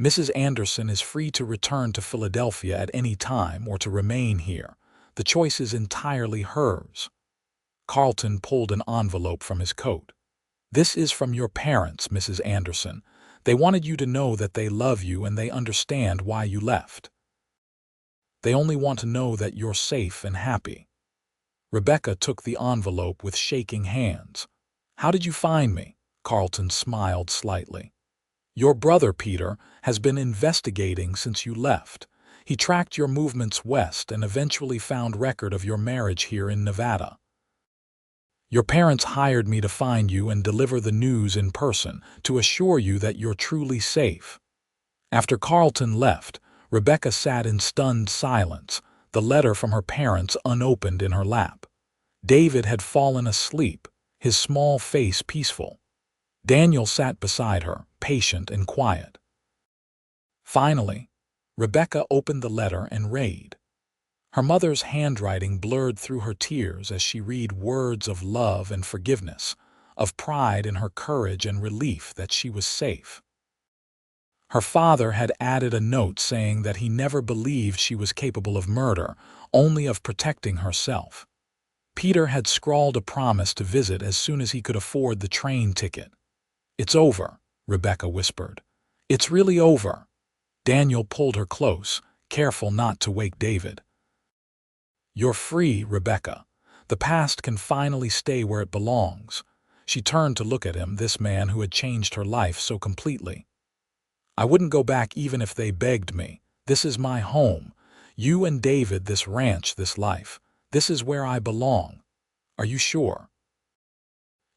Mrs. Anderson is free to return to Philadelphia at any time or to remain here. The choice is entirely hers." Carlton pulled an envelope from his coat. "This is from your parents, Mrs. Anderson. They wanted you to know that they love you and they understand why you left. They only want to know that you're safe and happy." Rebecca took the envelope with shaking hands. "How did you find me?" Carlton smiled slightly. "Your brother, Peter, has been investigating since you left. He tracked your movements west and eventually found record of your marriage here in Nevada. Your parents hired me to find you and deliver the news in person, to assure you that you're truly safe." After Carlton left, Rebecca sat in stunned silence, the letter from her parents unopened in her lap. David had fallen asleep, his small face peaceful. Daniel sat beside her, patient and quiet. Finally, Rebecca opened the letter and read. Her mother's handwriting blurred through her tears as she read words of love and forgiveness, of pride in her courage and relief that she was safe. Her father had added a note saying that he never believed she was capable of murder, only of protecting herself. Peter had scrawled a promise to visit as soon as he could afford the train ticket. "It's over," Rebecca whispered. "It's really over." Daniel pulled her close, careful not to wake David. "You're free, Rebecca. The past can finally stay where it belongs. She turned to look at him, this man who had changed her life so completely. I wouldn't go back even if they begged me. This is my home. You and David, this ranch, this life. This is where I belong. Are you sure?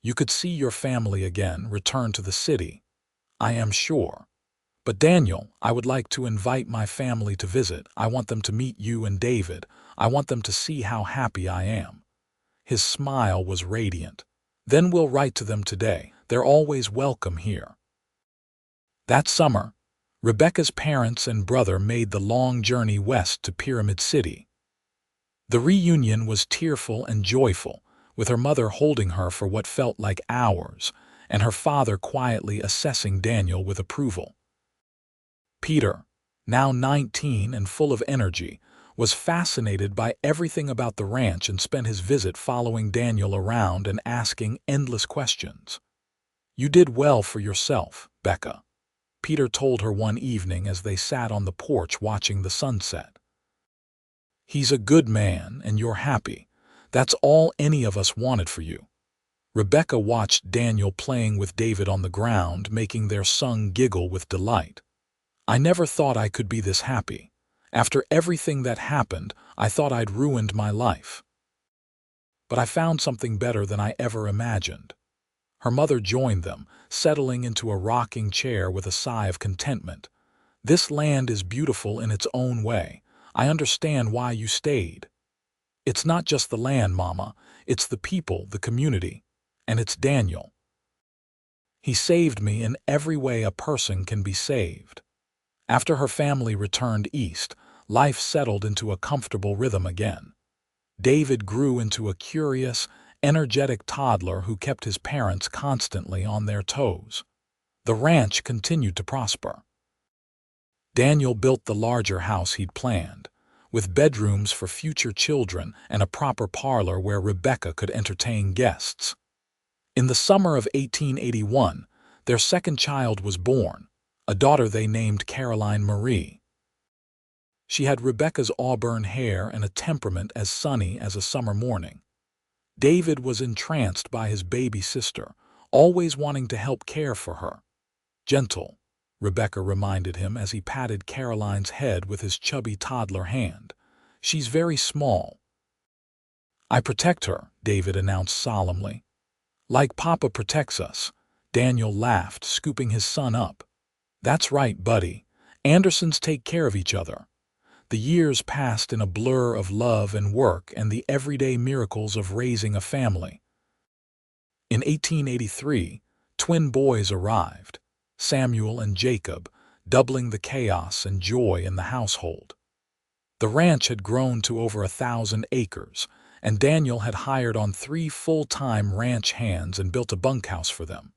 You could see your family again, return to the city. I am sure. But Daniel, I would like to invite my family to visit. I want them to meet you and David. I want them to see how happy I am. His smile was radiant. Then we'll write to them today. They're always welcome here. That summer, Rebecca's parents and brother made the long journey west to Pyramid City. The reunion was tearful and joyful, with her mother holding her for what felt like hours, and her father quietly assessing Daniel with approval. Peter, now 19 and full of energy, was fascinated by everything about the ranch and spent his visit following Daniel around and asking endless questions. "You did well for yourself, Becca," Peter told her one evening as they sat on the porch watching the sunset. "He's a good man and you're happy. That's all any of us wanted for you." Rebecca watched Daniel playing with David on the ground, making their son giggle with delight. "I never thought I could be this happy. After everything that happened, I thought I'd ruined my life. But I found something better than I ever imagined." Her mother joined them, settling into a rocking chair with a sigh of contentment. "This land is beautiful in its own way. I understand why you stayed. It's not just the land, Mama. It's the people, the community. And it's Daniel. He saved me in every way a person can be saved." After her family returned east, life settled into a comfortable rhythm again. David grew into a curious, energetic toddler who kept his parents constantly on their toes. The ranch continued to prosper. Daniel built the larger house he'd planned, with bedrooms for future children and a proper parlor where Rebecca could entertain guests. In the summer of 1881, their second child was born, a daughter they named Caroline Marie. She had Rebecca's auburn hair and a temperament as sunny as a summer morning. David was entranced by his baby sister, always wanting to help care for her. "Gentle," Rebecca reminded him as he patted Caroline's head with his chubby toddler hand. "She's very small." "I protect her," David announced solemnly. "Like Papa protects us," Daniel laughed, scooping his son up. "That's right, buddy. Andersons take care of each other." The years passed in a blur of love and work and the everyday miracles of raising a family. In 1883, twin boys arrived, Samuel and Jacob, doubling the chaos and joy in the household. The ranch had grown to over 1,000 acres, and Daniel had hired on 3 full-time ranch hands and built a bunkhouse for them.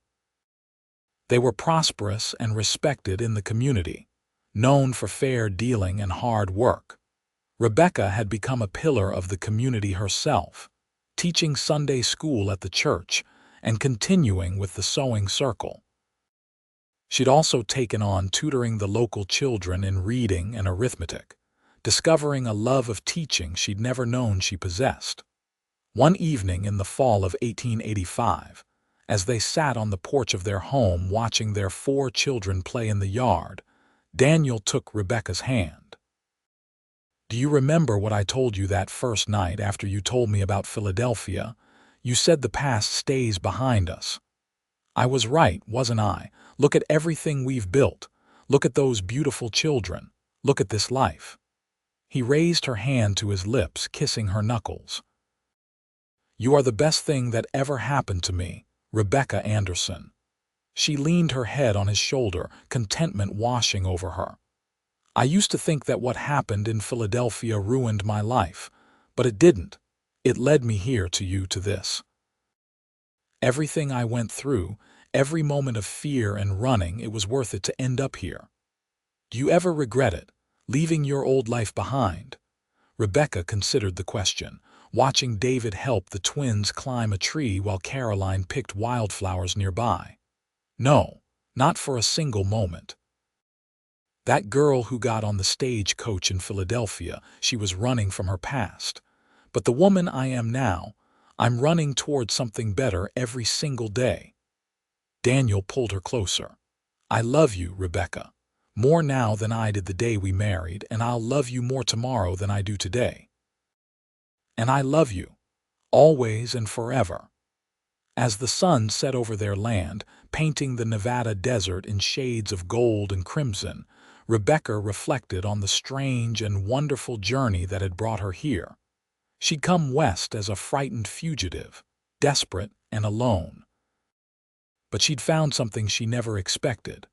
They were prosperous and respected in the community, known for fair dealing and hard work. Rebecca had become a pillar of the community herself, teaching Sunday school at the church and continuing with the sewing circle. She'd also taken on tutoring the local children in reading and arithmetic, discovering a love of teaching she'd never known she possessed. One evening in the fall of 1885, as they sat on the porch of their home watching their 4 children play in the yard, Daniel took Rebecca's hand. "Do you remember what I told you that first night after you told me about Philadelphia? You said the past stays behind us. I was right, wasn't I? Look at everything we've built. Look at those beautiful children. Look at this life." He raised her hand to his lips, kissing her knuckles. "You are the best thing that ever happened to me, Rebecca Anderson." She leaned her head on his shoulder, contentment washing over her. "I used to think that what happened in Philadelphia ruined my life, but it didn't. It led me here to you, to this. Everything I went through, every moment of fear and running, it was worth it to end up here. Do you ever regret it, leaving your old life behind?" Rebecca considered the question, watching David help the twins climb a tree while Caroline picked wildflowers nearby. "No, not for a single moment. That girl who got on the stagecoach in Philadelphia, she was running from her past. But the woman I am now, I'm running towards something better every single day." Daniel pulled her closer. "I love you, Rebecca. More now than I did the day we married, and I'll love you more tomorrow than I do today. And I love you, always and forever." As the sun set over their land, painting the Nevada desert in shades of gold and crimson, Rebecca reflected on the strange and wonderful journey that had brought her here. She'd come west as a frightened fugitive, desperate and alone. But she'd found something she never expected: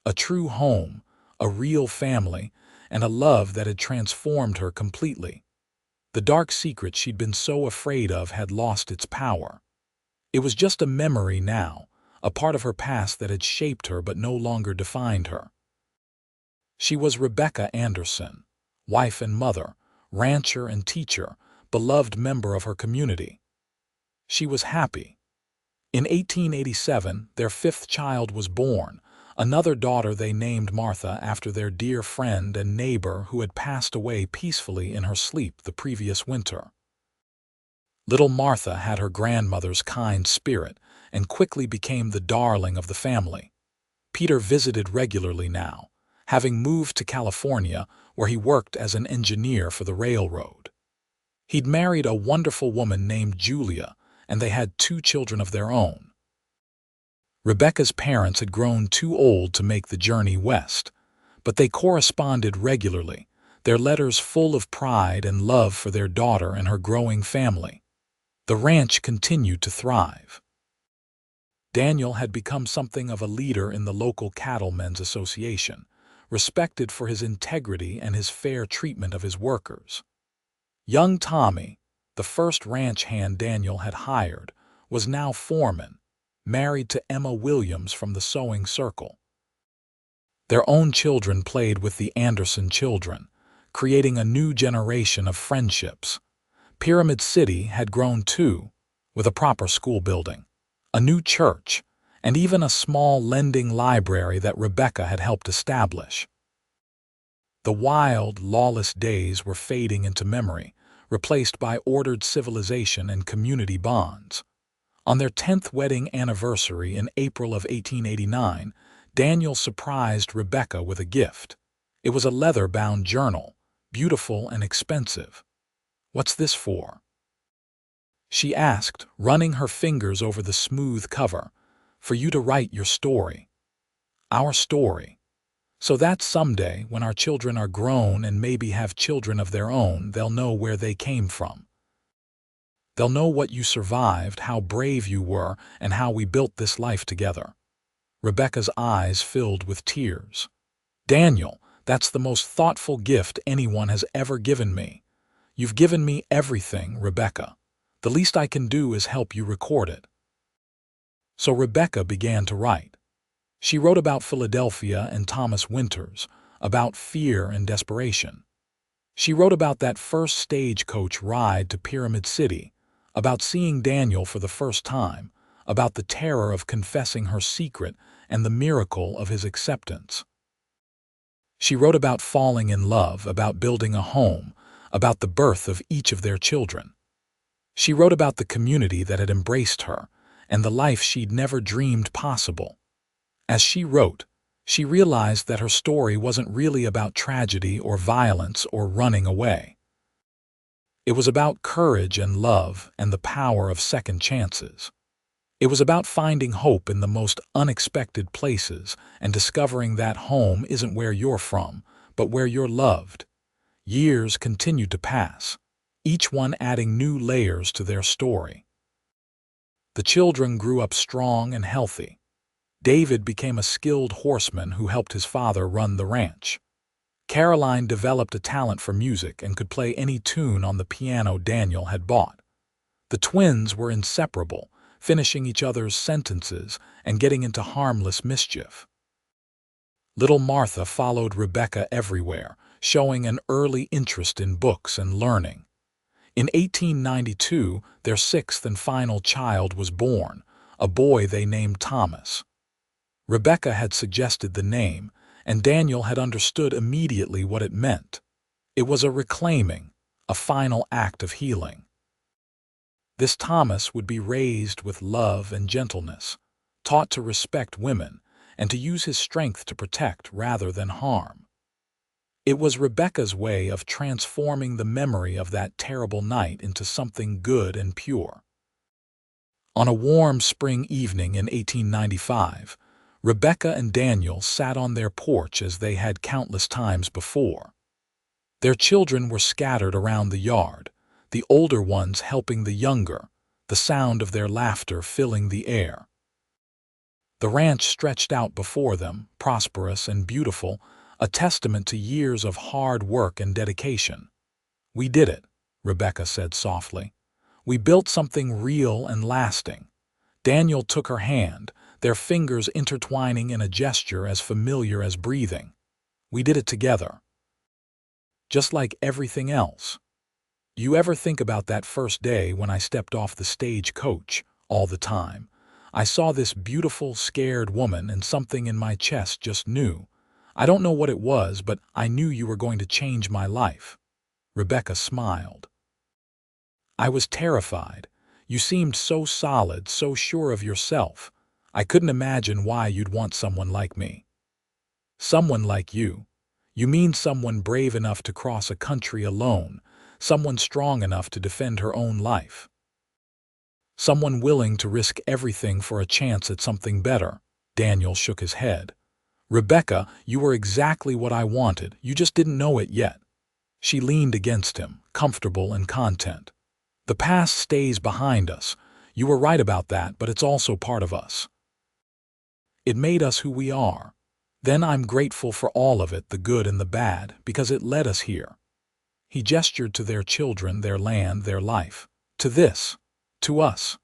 a true home, a real family, and a love that had transformed her completely. The dark secret she'd been so afraid of had lost its power. It was just a memory now, a part of her past that had shaped her but no longer defined her. She was Rebecca Anderson, wife and mother, rancher and teacher, beloved member of her community. She was happy. In 1887, their fifth child was born, another daughter they named Martha after their dear friend and neighbor who had passed away peacefully in her sleep the previous winter. Little Martha had her grandmother's kind spirit and quickly became the darling of the family. Peter visited regularly now, having moved to California where he worked as an engineer for the railroad. He'd married a wonderful woman named Julia, and they had 2 children of their own. Rebecca's parents had grown too old to make the journey west, but they corresponded regularly, their letters full of pride and love for their daughter and her growing family. The ranch continued to thrive. Daniel had become something of a leader in the local cattlemen's association, respected for his integrity and his fair treatment of his workers. Young Tommy, the first ranch hand Daniel had hired, was now foreman, married to Emma Williams from the sewing circle. Their own children played with the Anderson children, creating a new generation of friendships. Pyramid City had grown too, with a proper school building, a new church, and even a small lending library that Rebecca had helped establish. The wild, lawless days were fading into memory, replaced by ordered civilization and community bonds. On their 10th wedding anniversary in April of 1889, Daniel surprised Rebecca with a gift. It was a leather-bound journal, beautiful and expensive. "What's this for?" she asked, running her fingers over the smooth cover. "For you to write your story. Our story. So that someday, when our children are grown and maybe have children of their own, they'll know where they came from. They'll know what you survived, how brave you were, and how we built this life together." Rebecca's eyes filled with tears. "Daniel, that's the most thoughtful gift anyone has ever given me. You've given me everything, Rebecca. The least I can do is help you record it." So Rebecca began to write. She wrote about Philadelphia and Thomas Winters, about fear and desperation. She wrote about that first stagecoach ride to Pyramid City, about seeing Daniel for the first time, about the terror of confessing her secret and the miracle of his acceptance. She wrote about falling in love, about building a home, about the birth of each of their children. She wrote about the community that had embraced her and the life she'd never dreamed possible. As she wrote, she realized that her story wasn't really about tragedy or violence or running away. It was about courage and love and the power of second chances. It was about finding hope in the most unexpected places and discovering that home isn't where you're from, but where you're loved. Years continued to pass, each one adding new layers to their story. The children grew up strong and healthy. David became a skilled horseman who helped his father run the ranch. Caroline developed a talent for music and could play any tune on the piano Daniel had bought. The twins were inseparable, finishing each other's sentences and getting into harmless mischief. Little Martha followed Rebecca everywhere, showing an early interest in books and learning. In 1892, their 6th and final child was born, a boy they named Thomas. Rebecca had suggested the name, and Daniel had understood immediately what it meant. It was a reclaiming, a final act of healing. This Thomas would be raised with love and gentleness, taught to respect women, and to use his strength to protect rather than harm. It was Rebecca's way of transforming the memory of that terrible night into something good and pure. On a warm spring evening in 1895, Rebecca and Daniel sat on their porch as they had countless times before. Their children were scattered around the yard, the older ones helping the younger, the sound of their laughter filling the air. The ranch stretched out before them, prosperous and beautiful, a testament to years of hard work and dedication. "We did it," Rebecca said softly. "We built something real and lasting." Daniel took her hand, their fingers intertwining in a gesture as familiar as breathing. "We did it together." Just like everything else. You ever think about that first day when I stepped off the stage coach all the time? I saw this beautiful, scared woman and something in my chest just knew. I don't know what it was, but I knew you were going to change my life. Rebecca smiled. I was terrified. You seemed so solid, so sure of yourself. I couldn't imagine why you'd want someone like me. Someone like you. You mean someone brave enough to cross a country alone, someone strong enough to defend her own life. Someone willing to risk everything for a chance at something better. Daniel shook his head. Rebecca, you were exactly what I wanted, you just didn't know it yet. She leaned against him, comfortable and content. The past stays behind us. You were right about that, but it's also part of us. It made us who we are. Then I'm grateful for all of it, the good and the bad, because it led us here. He gestured to their children, their land, their life. To this. To us.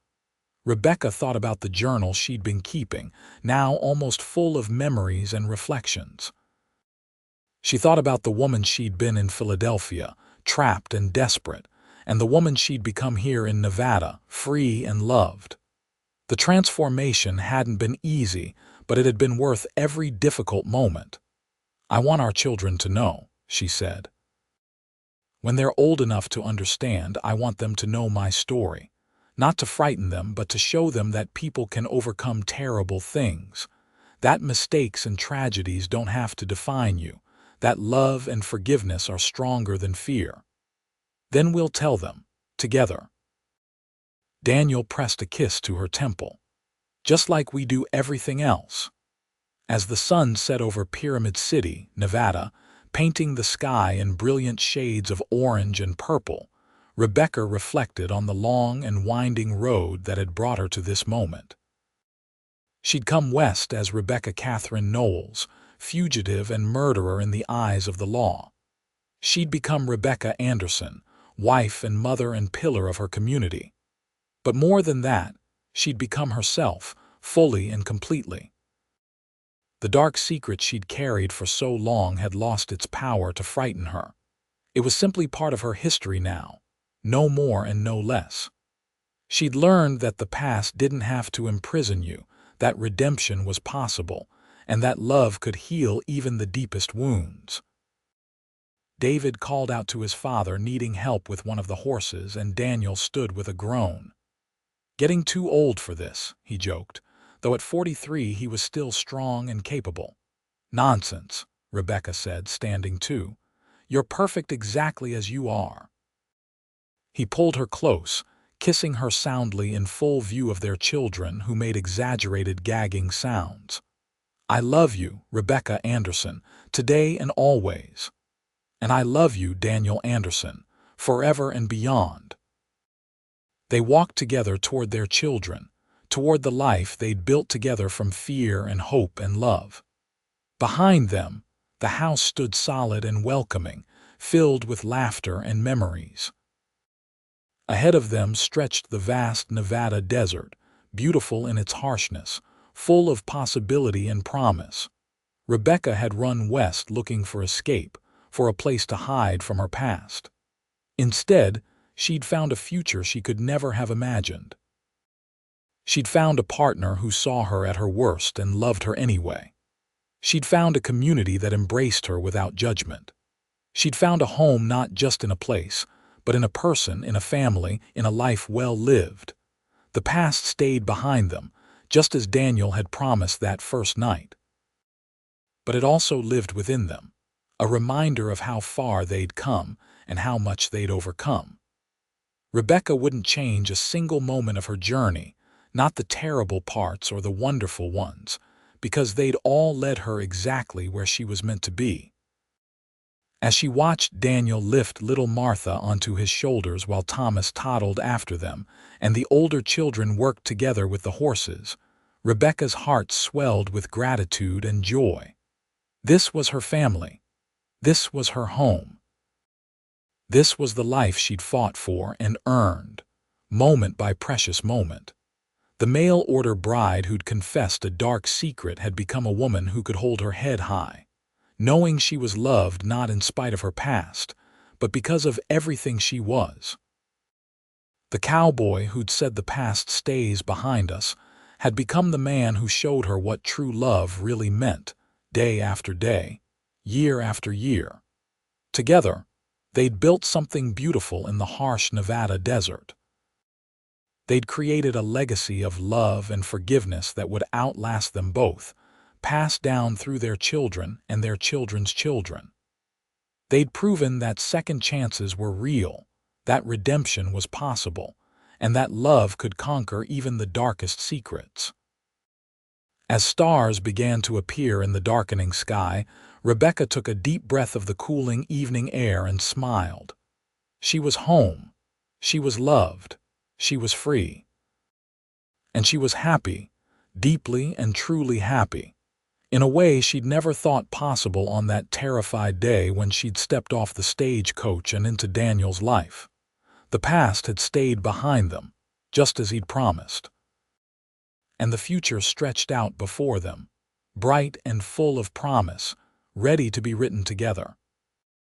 Rebecca thought about the journal she'd been keeping, now almost full of memories and reflections. She thought about the woman she'd been in Philadelphia, trapped and desperate, and the woman she'd become here in Nevada, free and loved. The transformation hadn't been easy, but it had been worth every difficult moment. I want our children to know, she said. When they're old enough to understand, I want them to know my story. Not to frighten them, but to show them that people can overcome terrible things. That mistakes and tragedies don't have to define you. That love and forgiveness are stronger than fear. Then we'll tell them, together. Daniel pressed a kiss to her temple. Just like we do everything else. As the sun set over Pyramid City, Nevada, painting the sky in brilliant shades of orange and purple, Rebecca reflected on the long and winding road that had brought her to this moment. She'd come west as Rebecca Katherine Knowles, fugitive and murderer in the eyes of the law. She'd become Rebecca Anderson, wife and mother and pillar of her community. But more than that, she'd become herself, fully and completely. The dark secret she'd carried for so long had lost its power to frighten her. It was simply part of her history now, no more and no less. She'd learned that the past didn't have to imprison you, that redemption was possible, and that love could heal even the deepest wounds. David called out to his father, needing help with one of the horses, and Daniel stood with a groan. Getting too old for this, he joked, though at 43 he was still strong and capable. Nonsense, Rebecca said, standing too. You're perfect exactly as you are. He pulled her close, kissing her soundly in full view of their children, who made exaggerated gagging sounds. I love you, Rebecca Anderson, today and always. And I love you, Daniel Anderson, forever and beyond. They walked together toward their children, toward the life they'd built together from fear and hope and love. Behind them, the house stood solid and welcoming, filled with laughter and memories. Ahead of them stretched the vast Nevada desert, beautiful in its harshness, full of possibility and promise. Rebecca had run west looking for escape, for a place to hide from her past. Instead, she'd found a future she could never have imagined. She'd found a partner who saw her at her worst and loved her anyway. She'd found a community that embraced her without judgment. She'd found a home not just in a place, but in a person, in a family, in a life well lived. The past stayed behind them, just as Daniel had promised that first night. But it also lived within them, a reminder of how far they'd come and how much they'd overcome. Rebecca wouldn't change a single moment of her journey, not the terrible parts or the wonderful ones, because they'd all led her exactly where she was meant to be. As she watched Daniel lift little Martha onto his shoulders while Thomas toddled after them, and the older children worked together with the horses, Rebecca's heart swelled with gratitude and joy. This was her family. This was her home. This was the life she'd fought for and earned, moment by precious moment. The mail-order bride who'd confessed a dark secret had become a woman who could hold her head high, knowing she was loved not in spite of her past, but because of everything she was. The cowboy who'd said the past stays behind us had become the man who showed her what true love really meant, day after day, year after year. Together, they'd built something beautiful in the harsh Nevada desert. They'd created a legacy of love and forgiveness that would outlast them both, passed down through their children and their children's children. They'd proven that second chances were real, that redemption was possible, and that love could conquer even the darkest secrets. As stars began to appear in the darkening sky, Rebecca took a deep breath of the cooling evening air and smiled. She was home. She was loved. She was free. And she was happy, deeply and truly happy, in a way she'd never thought possible on that terrified day when she'd stepped off the stagecoach and into Daniel's life. The past had stayed behind them, just as he'd promised. And the future stretched out before them, bright and full of promise, ready to be written together.